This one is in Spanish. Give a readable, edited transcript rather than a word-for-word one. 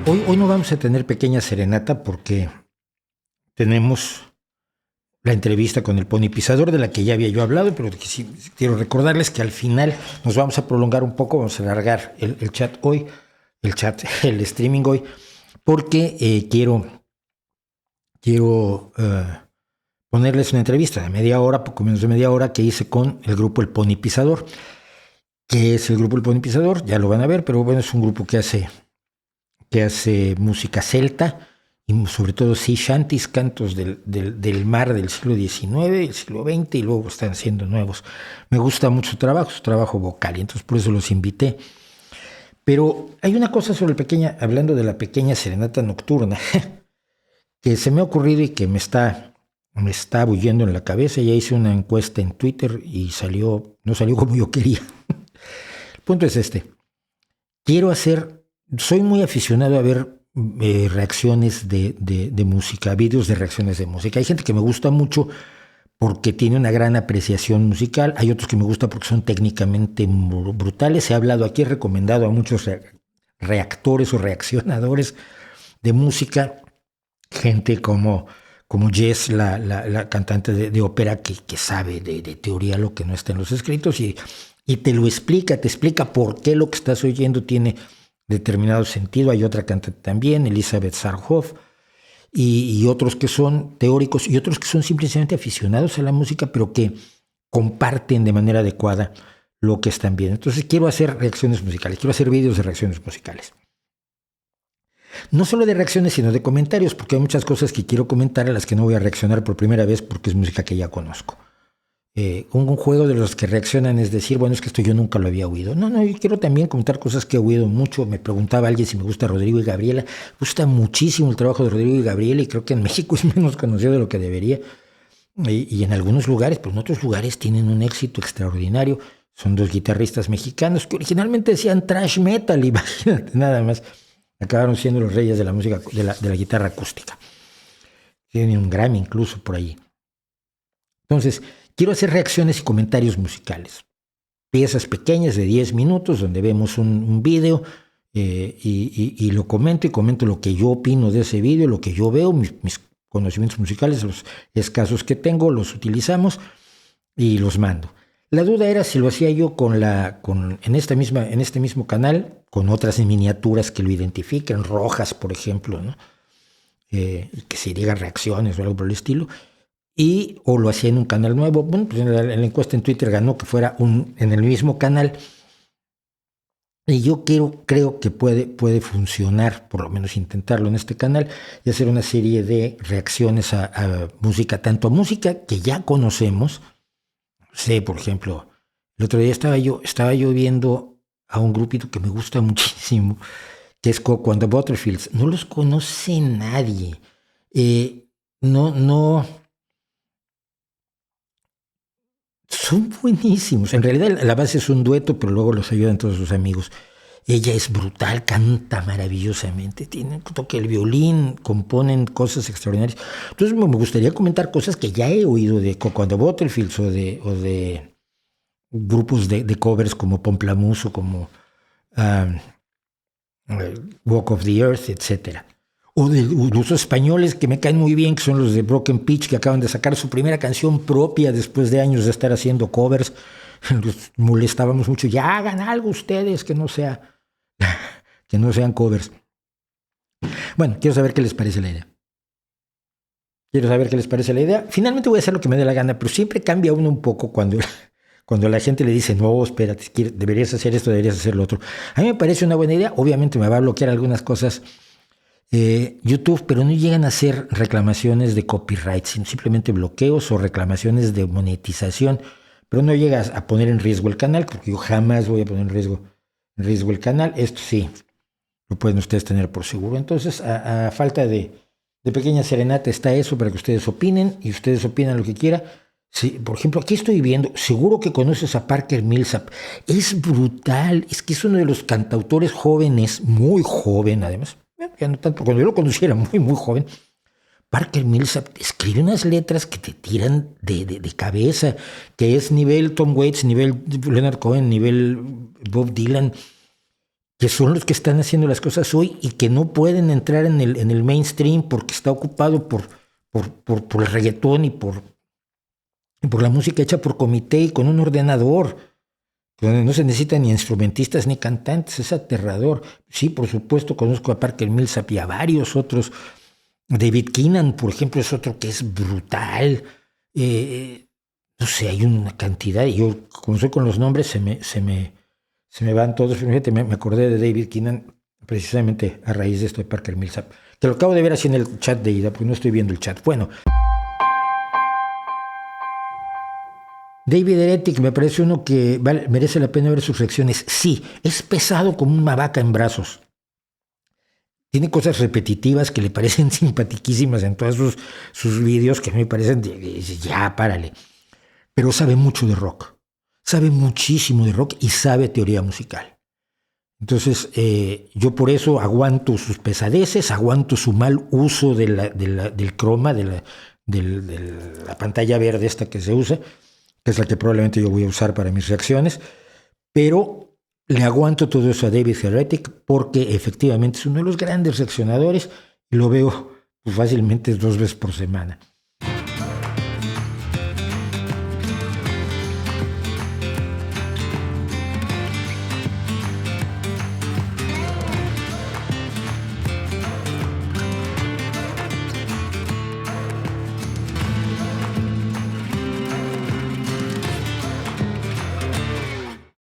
Hoy no vamos a tener pequeña serenata porque tenemos la entrevista con el Pony Pisador, de la que ya había yo hablado, pero que sí, quiero recordarles que al final nos vamos a prolongar un poco, vamos a alargar el chat hoy, el streaming hoy, porque quiero ponerles una entrevista de media hora, poco menos de media hora, que hice con el grupo El Pony Pisador. ¿Qué es el grupo El Pony Pisador? Ya lo van a ver, pero bueno, es un grupo que hace música celta y sobre todo sea shanties, cantos del mar del siglo XIX, del siglo XX, y luego están haciendo nuevos. Me gusta mucho su trabajo vocal, y entonces por eso los invité. Pero hay una cosa hablando de la pequeña serenata nocturna, que se me ha ocurrido y que me está bulliendo en la cabeza. Ya hice una encuesta en Twitter y no salió como yo quería. El punto es este. Soy muy aficionado a ver reacciones de música, vídeos de reacciones de música. Hay gente que me gusta mucho porque tiene una gran apreciación musical. Hay otros que me gustan porque son técnicamente brutales. He hablado aquí, he recomendado a muchos reactores o reaccionadores de música. Gente como Jess, la cantante de ópera, que sabe de teoría lo que no está en los escritos y te explica por qué lo que estás oyendo tiene determinado sentido. Hay otra cantante también, Elizabeth Sarhoff, y otros que son teóricos y otros que son simplemente aficionados a la música, pero que comparten de manera adecuada lo que están viendo. Entonces quiero hacer reacciones musicales, quiero hacer vídeos de reacciones musicales. No solo de reacciones, sino de comentarios, porque hay muchas cosas que quiero comentar a las que no voy a reaccionar por primera vez porque es música que ya conozco. Un juego de los que reaccionan es decir, bueno, es que esto yo nunca lo había oído. No, yo quiero también comentar cosas que he oído mucho. Me preguntaba alguien si me gusta Rodrigo y Gabriela. Me gusta muchísimo el trabajo de Rodrigo y Gabriela, y creo que en México es menos conocido de lo que debería. Y en algunos lugares, pero en otros lugares tienen un éxito extraordinario. Son dos guitarristas mexicanos que originalmente decían thrash metal, imagínate nada más. Acabaron siendo los reyes de la música, de la guitarra acústica. Tienen un Grammy incluso por ahí. Entonces, quiero hacer reacciones y comentarios musicales. Piezas pequeñas de 10 minutos donde vemos un video y lo comento lo que yo opino de ese video, lo que yo veo, mis conocimientos musicales, los escasos que tengo, los utilizamos y los mando. La duda era si lo hacía yo en este mismo canal, con otras miniaturas que lo identifiquen, rojas, por ejemplo, ¿no? Que se digan reacciones o algo por el estilo, o lo hacía en un canal nuevo. Bueno, pues en la encuesta en Twitter ganó que fuera en el mismo canal, y yo creo que puede funcionar, por lo menos intentarlo en este canal, y hacer una serie de reacciones a música, tanto a música que ya conocemos. Sí, por ejemplo, el otro día estaba yo viendo a un grupito que me gusta muchísimo, que es Coco and the Butterfields. No los conoce nadie. No. Son buenísimos. En realidad la base es un dueto, pero luego los ayudan todos sus amigos. Ella es brutal, canta maravillosamente, toca el violín, componen cosas extraordinarias. Entonces me gustaría comentar cosas que ya he oído de Coco and the Butterfields o de grupos de covers como Pomplamoose o como Walk of the Earth, etc. O de los españoles que me caen muy bien, que son los de Broken Pitch, que acaban de sacar su primera canción propia después de años de estar haciendo covers. Los molestábamos mucho, ya hagan algo ustedes que no sean covers. Bueno, quiero saber qué les parece la idea. Finalmente voy a hacer lo que me dé la gana, pero siempre cambia uno un poco cuando la gente le dice, no, espérate, deberías hacer esto, deberías hacer lo otro. A mí me parece una buena idea. Obviamente me va a bloquear algunas cosas YouTube, pero no llegan a ser reclamaciones de copyright, sino simplemente bloqueos o reclamaciones de monetización. Pero no llegas a poner en riesgo el canal, porque yo jamás voy a poner en riesgo el canal. Esto sí, lo pueden ustedes tener por seguro. Entonces, a falta de pequeña serenata está eso para que ustedes opinen, y ustedes opinan lo que quieran. Sí, por ejemplo, aquí estoy viendo, seguro que conoces a Parker Millsap. Es brutal, es que es uno de los cantautores jóvenes, muy joven además. Ya no tanto, cuando yo lo conocí era muy, muy joven. Parker Millsap escribe unas letras que te tiran de cabeza, que es nivel Tom Waits, nivel Leonard Cohen, nivel Bob Dylan. que son los que están haciendo las cosas hoy y que no pueden entrar en el mainstream porque está ocupado por el reggaetón y por la música hecha por comité y con un ordenador, donde no se necesitan ni instrumentistas ni cantantes. Es aterrador. Sí, por supuesto, conozco a Parker Millsap y a varios otros. David Keenan, por ejemplo, es otro que es brutal. No sé, hay una cantidad, y yo, como soy con los nombres, se me van todos. Fíjate, me acordé de David Keenan precisamente a raíz de esto de Parker Millsap, que lo acabo de ver así en el chat de ida, porque no estoy viendo el chat. Bueno, David Heretic me parece uno que merece la pena ver sus reacciones. Sí, es pesado como una vaca en brazos. Tiene cosas repetitivas que le parecen simpatiquísimas en todos sus vídeos, que me parecen, ya, párale. Pero sabe mucho de rock. Sabe muchísimo de rock y sabe teoría musical. Entonces, yo por eso aguanto sus pesadeces, aguanto su mal uso del croma, de la pantalla verde esta que se usa, que es la que probablemente yo voy a usar para mis reacciones, pero le aguanto todo eso a David Heretic porque efectivamente es uno de los grandes reaccionadores y lo veo pues, fácilmente 2 veces por semana.